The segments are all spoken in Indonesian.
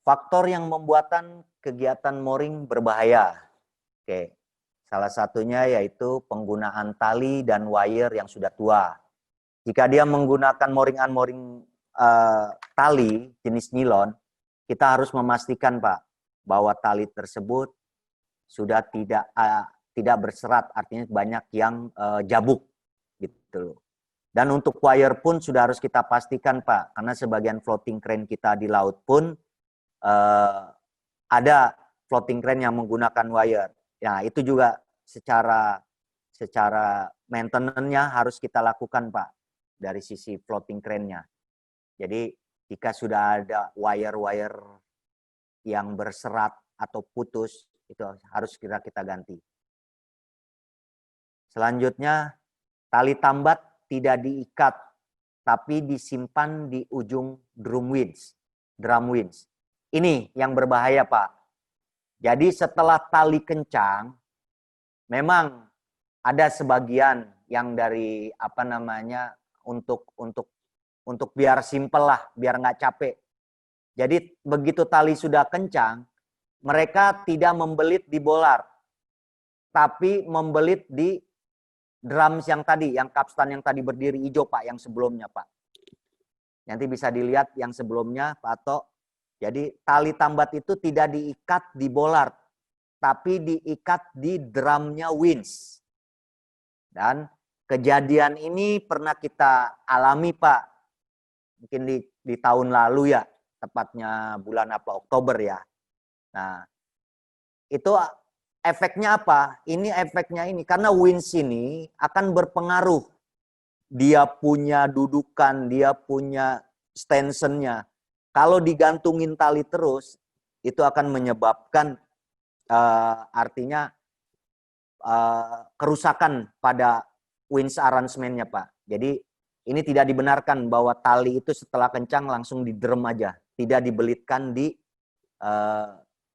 Faktor yang membuatan kegiatan mooring berbahaya. Oke, salah satunya yaitu penggunaan tali dan wire yang sudah tua. Jika dia menggunakan mooring tali jenis nilon, kita harus memastikan Pak bahwa tali tersebut sudah tidak berserat, artinya banyak yang jabuk gitu. Dan untuk wire pun sudah harus kita pastikan Pak, karena sebagian floating crane kita di laut pun ada floating crane yang menggunakan wire. Ya, itu juga secara maintenance-nya harus kita lakukan Pak dari sisi floating crane-nya. Jadi jika sudah ada wire-wire yang berserat atau putus, itu harus kita ganti. Selanjutnya, tali tambat tidak diikat, tapi disimpan di ujung drum winch. Ini yang berbahaya Pak. Jadi setelah tali kencang, memang ada sebagian yang dari untuk biar simpel lah, biar nggak capek. Jadi begitu tali sudah kencang, mereka tidak membelit di bolar, tapi membelit di drums yang tadi, yang capstan yang tadi berdiri hijau Pak, yang sebelumnya Pak. Nanti bisa dilihat yang sebelumnya Pak Ato. Jadi tali tambat itu tidak diikat di bolar, tapi diikat di drumnya winch. Dan kejadian ini pernah kita alami Pak, mungkin di tahun lalu ya, tepatnya bulan Oktober ya. Nah, itu efeknya apa? Ini efeknya ini, karena winch ini akan berpengaruh. Dia punya dudukan, dia punya stansionnya. Kalau digantungin tali terus, itu akan menyebabkan artinya kerusakan pada winch arrangement-nya Pak. Jadi ini tidak dibenarkan bahwa tali itu setelah kencang langsung di drum aja, tidak dibelitkan di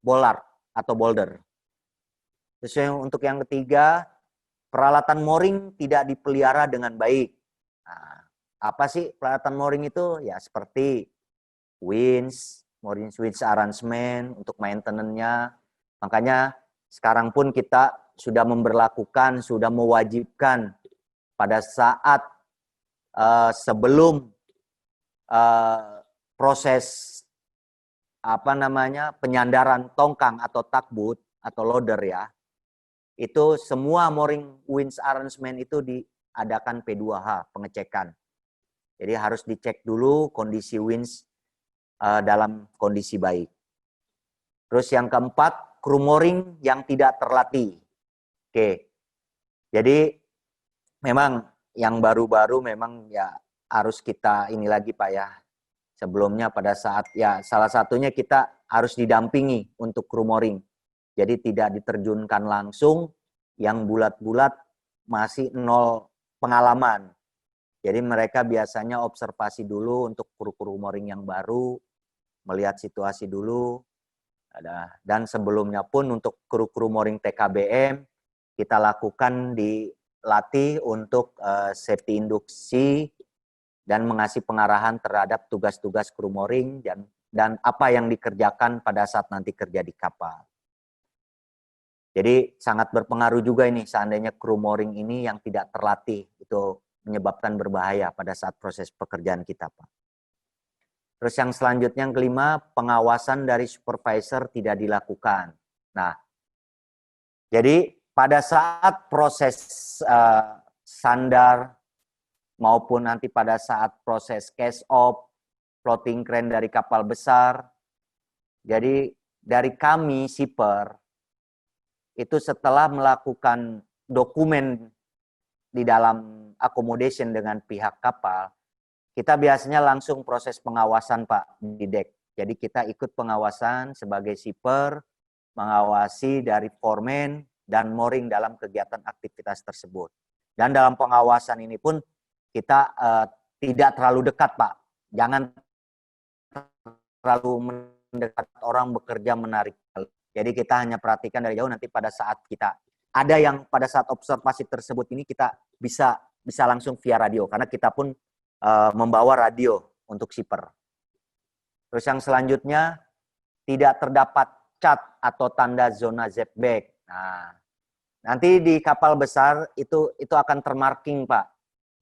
bollard atau boulder. Terus untuk yang ketiga, peralatan mooring tidak dipelihara dengan baik. Nah, apa sih peralatan mooring itu? Ya seperti winch, mooring winch arrangement untuk maintenance-nya. Makanya sekarang pun kita sudah memberlakukan, sudah mewajibkan pada saat sebelum proses penyandaran tongkang atau tugboat atau loader ya, itu semua mooring winch arrangement itu diadakan P2H, pengecekan. Jadi harus dicek dulu kondisi winch dalam kondisi baik. Terus yang keempat, kru mooring yang tidak terlatih. Oke, jadi memang yang baru-baru memang ya harus kita ini lagi Pak ya. Sebelumnya pada saat ya salah satunya kita harus didampingi untuk kru mooring. Jadi tidak diterjunkan langsung, yang bulat-bulat masih nol pengalaman. Jadi mereka biasanya observasi dulu untuk kru-kru mooring yang baru, melihat situasi dulu. Dan sebelumnya pun untuk kru-kru mooring TKBM, kita lakukan dilatih untuk safety induksi dan mengasih pengarahan terhadap tugas-tugas kru mooring dan apa yang dikerjakan pada saat nanti kerja di kapal. Jadi sangat berpengaruh juga ini seandainya kru mooring ini yang tidak terlatih, itu menyebabkan berbahaya pada saat proses pekerjaan kita Pak. Terus yang selanjutnya yang kelima, pengawasan dari supervisor tidak dilakukan. Nah, jadi pada saat proses sandar maupun nanti pada saat proses cast off, floating crane dari kapal besar, jadi dari kami shipper, itu setelah melakukan dokumen di dalam accommodation dengan pihak kapal, kita biasanya langsung proses pengawasan Pak di dek. Jadi kita ikut pengawasan sebagai shipper, mengawasi dari foreman dan mooring dalam kegiatan aktivitas tersebut. Dan dalam pengawasan ini pun kita tidak terlalu dekat Pak. Jangan terlalu mendekat orang bekerja menarik. Jadi kita hanya perhatikan dari jauh, nanti pada saat kita ada yang pada saat observasi tersebut ini kita bisa langsung via radio karena kita pun membawa radio untuk shipper. Terus yang selanjutnya tidak terdapat cat atau tanda zona Z-back. Nah, nanti di kapal besar itu akan termarking, Pak.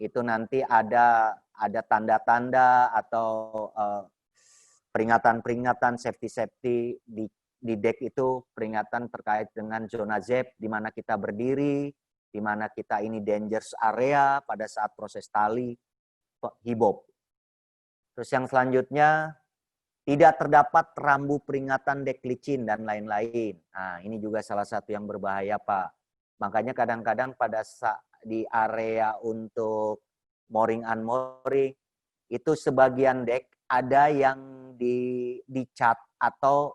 Itu nanti ada tanda-tanda atau peringatan-peringatan safety di deck itu, peringatan terkait dengan zona Z, di mana kita berdiri, di mana kita ini dangerous area pada saat proses tali hibop. Terus yang selanjutnya, tidak terdapat rambu peringatan dek licin dan lain-lain. Nah, ini juga salah satu yang berbahaya, Pak. Makanya kadang-kadang pada saat di area untuk mooring unmooring, itu sebagian dek ada yang dicat atau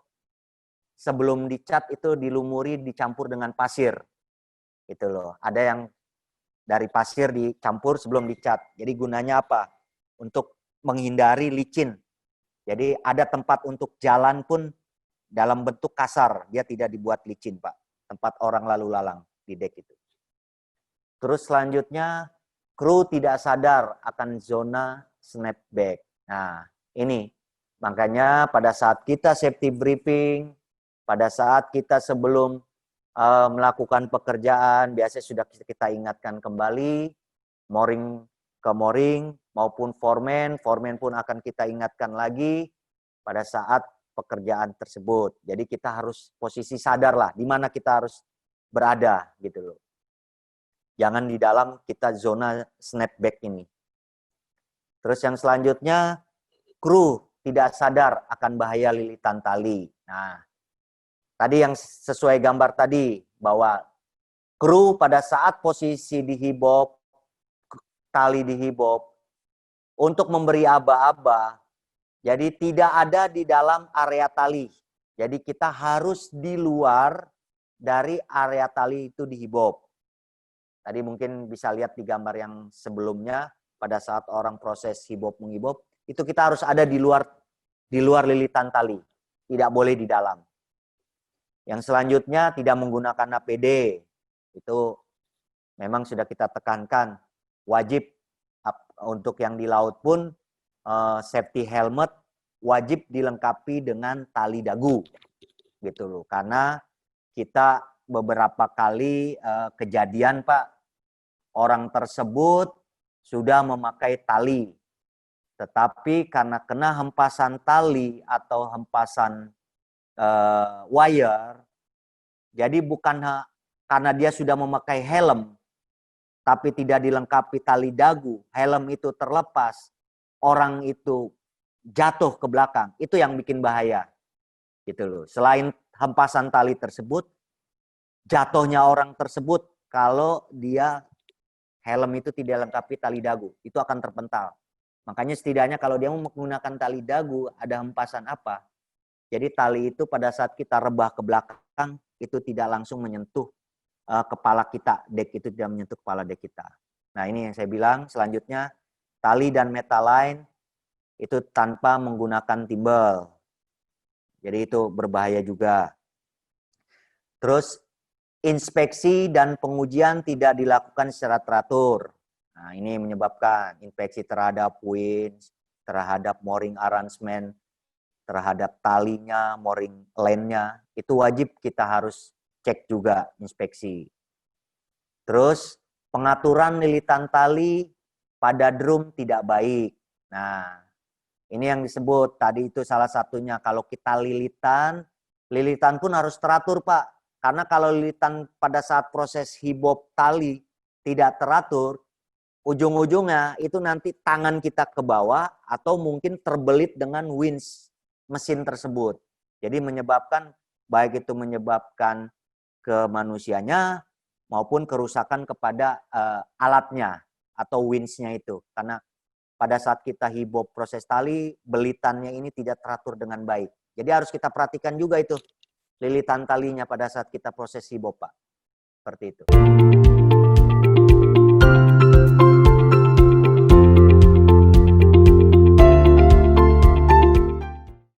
sebelum dicat itu dilumuri dicampur dengan pasir. Itu loh. Ada yang dari pasir dicampur sebelum dicat. Jadi gunanya apa? Untuk menghindari licin. Jadi ada tempat untuk jalan pun dalam bentuk kasar. Dia tidak dibuat licin, Pak. Tempat orang lalu lalang di dek itu. Terus selanjutnya, kru tidak sadar akan zona snapback. Nah, ini. Makanya pada saat kita safety briefing, pada saat kita sebelum melakukan pekerjaan, biasanya sudah kita ingatkan kembali, mooring ke mooring, maupun foreman pun akan kita ingatkan lagi pada saat pekerjaan tersebut. Jadi kita harus posisi sadar lah, di mana kita harus berada gitu loh. Jangan di dalam kita zona snapback ini. Terus yang selanjutnya, kru tidak sadar akan bahaya lilitan tali. Nah, tadi yang sesuai gambar tadi, bahwa kru pada saat posisi dihibop, tali dihibop, untuk memberi aba-aba, jadi tidak ada di dalam area tali. Jadi kita harus di luar dari area tali itu dihibop. Tadi mungkin bisa lihat di gambar yang sebelumnya, pada saat orang proses hibop menghibop, itu kita harus ada di luar lilitan tali. Tidak boleh di dalam. Yang selanjutnya tidak menggunakan APD. Itu memang sudah kita tekankan. Wajib untuk yang di laut pun safety helmet wajib dilengkapi dengan tali dagu. Gitu loh. Karena kita beberapa kali kejadian, Pak, orang tersebut sudah memakai tali. Tetapi karena kena hempasan tali atau hempasan wire, jadi bukan karena dia sudah memakai helm, tapi tidak dilengkapi tali dagu, helm itu terlepas, orang itu jatuh ke belakang, itu yang bikin bahaya. Gitu loh. Selain hempasan tali tersebut, jatuhnya orang tersebut kalau dia helm itu tidak lengkapi tali dagu, itu akan terpental. Makanya setidaknya kalau dia mau menggunakan tali dagu, ada hempasan apa, jadi tali itu pada saat kita rebah ke belakang, itu tidak langsung menyentuh kepala kita, dek itu tidak menyentuh kepala dek kita. Nah, ini yang saya bilang. Selanjutnya, tali dan metal line itu tanpa menggunakan timbel. Jadi itu berbahaya juga. Terus inspeksi dan pengujian tidak dilakukan secara teratur. Nah, ini menyebabkan inspeksi terhadap winch, terhadap mooring arrangement, terhadap talinya, mooring line-nya, itu wajib kita harus cek juga, inspeksi. Terus pengaturan lilitan tali pada drum tidak baik. Nah, ini yang disebut tadi itu salah satunya. Kalau kita lilitan pun harus teratur, Pak. Karena kalau lilitan pada saat proses hibop tali tidak teratur, ujung-ujungnya itu nanti tangan kita ke bawah atau mungkin terbelit dengan winch mesin tersebut. Jadi menyebabkan, baik itu menyebabkan ke manusianya maupun kerusakan kepada alatnya atau winch-nya itu. Karena pada saat kita hibop proses tali, belitannya ini tidak teratur dengan baik. Jadi harus kita perhatikan juga itu lilitan talinya pada saat kita proses hibop, Pak. Seperti itu.